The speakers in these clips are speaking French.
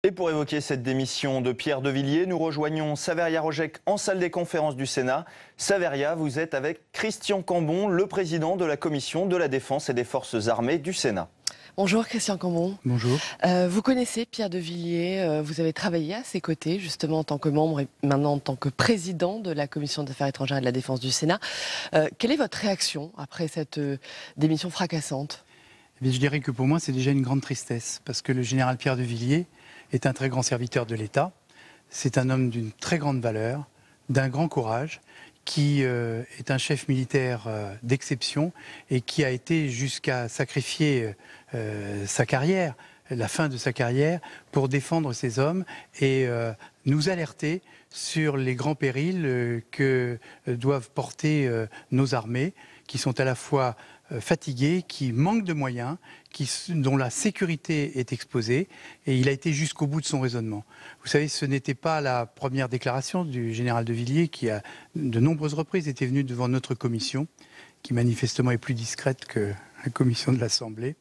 Et pour évoquer cette démission de Pierre de Villiers, nous rejoignons Saveria Rojek en salle des conférences du Sénat. Saveria, vous êtes avec Christian Cambon, le président de la Commission de la Défense et des Forces armées du Sénat. Bonjour Christian Cambon. Bonjour. Vous connaissez Pierre de Villiers, vous avez travaillé à ses côtés justement en tant que membre et maintenant en tant que président de la Commission des Affaires étrangères et de la Défense du Sénat. Quelle est votre réaction après cette démission fracassante ? Eh bien, je dirais que pour moi c'est déjà une grande tristesse parce que le général Pierre de Villiers est un très grand serviteur de l'État. C'est un homme d'une très grande valeur, d'un grand courage, qui est un chef militaire d'exception et qui a été jusqu'à sacrifier sa carrière, la fin de sa carrière, pour défendre ces hommes et nous alerter sur les grands périls que doivent porter nos armées, qui sont à la fois fatigués, qui manquent de moyens, dont la sécurité est exposée, et il a été jusqu'au bout de son raisonnement. Vous savez, ce n'était pas la première déclaration du général de Villiers qui, à de nombreuses reprises, était venu devant notre commission, qui manifestement est plus discrète que la commission de l'Assemblée.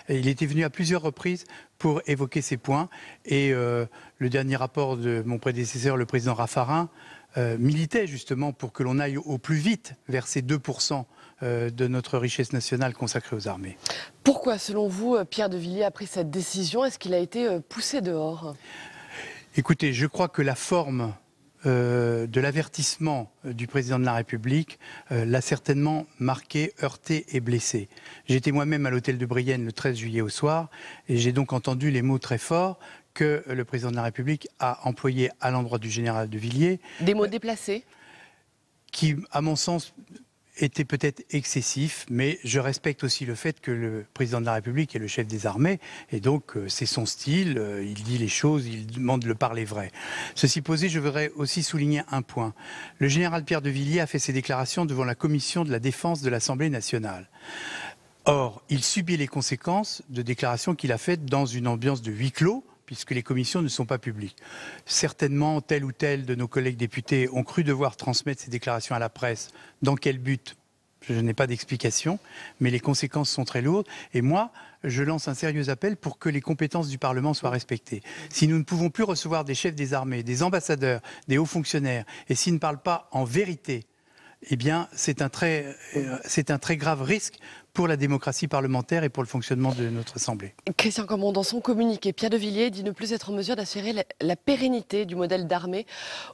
Et il était venu à plusieurs reprises pour évoquer ces points, et le dernier rapport de mon prédécesseur, le président Raffarin, militait justement pour que l'on aille au plus vite vers ces 2% de notre richesse nationale consacrée aux armées. Pourquoi, selon vous, Pierre de Villiers a pris cette décision ? Est-ce qu'il a été poussé dehors ? Écoutez, je crois que la forme de l'avertissement du président de la République l'a certainement marqué, heurté et blessé. J'étais moi-même à l'hôtel de Brienne le 13 juillet au soir et j'ai donc entendu les mots très forts que le président de la République a employés à l'endroit du général de Villiers. Des mots déplacés ? Qui, à mon sens, était peut-être excessif, mais je respecte aussi le fait que le président de la République est le chef des armées, et donc c'est son style, il dit les choses, il demande le parler vrai. Ceci posé, je voudrais aussi souligner un point. Le général Pierre de Villiers a fait ses déclarations devant la commission de la défense de l'Assemblée nationale. Or, il subit les conséquences de déclarations qu'il a faites dans une ambiance de huis clos, puisque les commissions ne sont pas publiques. Certainement, tel ou tel de nos collègues députés ont cru devoir transmettre ces déclarations à la presse. Dans quel but ? Je n'ai pas d'explication, mais les conséquences sont très lourdes. Et moi, je lance un sérieux appel pour que les compétences du Parlement soient respectées. Si nous ne pouvons plus recevoir des chefs des armées, des ambassadeurs, des hauts fonctionnaires, et s'ils ne parlent pas en vérité, eh bien, c'est un très grave risque pour la démocratie parlementaire et pour le fonctionnement de notre Assemblée. Christian Cambon, dans son communiqué, Pierre de Villiers dit ne plus être en mesure d'assurer la pérennité du modèle d'armée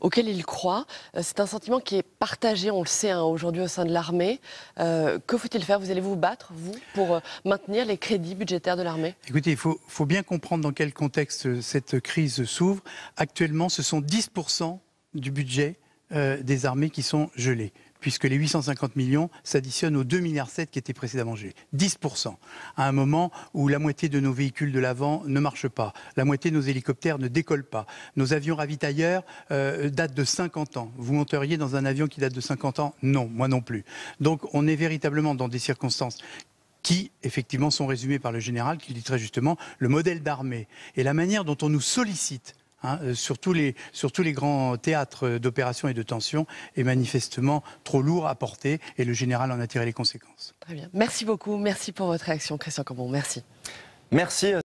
auquel il croit. C'est un sentiment qui est partagé, on le sait, aujourd'hui au sein de l'armée. Que faut-il faire ? Vous allez vous battre, vous, pour maintenir les crédits budgétaires de l'armée ? Écoutez, il faut bien comprendre dans quel contexte cette crise s'ouvre. Actuellement, ce sont 10% du budget des armées qui sont gelés, puisque les 850 millions s'additionnent aux 2,7 milliards qui étaient précédemment gelés. 10%, à un moment où la moitié de nos véhicules de l'avant ne marchent pas, la moitié de nos hélicoptères ne décollent pas, nos avions ravitailleurs datent de 50 ans. Vous monteriez dans un avion qui date de 50 ans ? Non, moi non plus. Donc on est véritablement dans des circonstances qui, effectivement, sont résumées par le général, qui dit très justement le modèle d'armée et la manière dont on nous sollicite sur tous les grands théâtres d'opérations et de tensions est manifestement trop lourd à porter et le général en a tiré les conséquences. Très bien. Merci beaucoup. Merci pour votre réaction, Christian Cambon. Merci. Merci.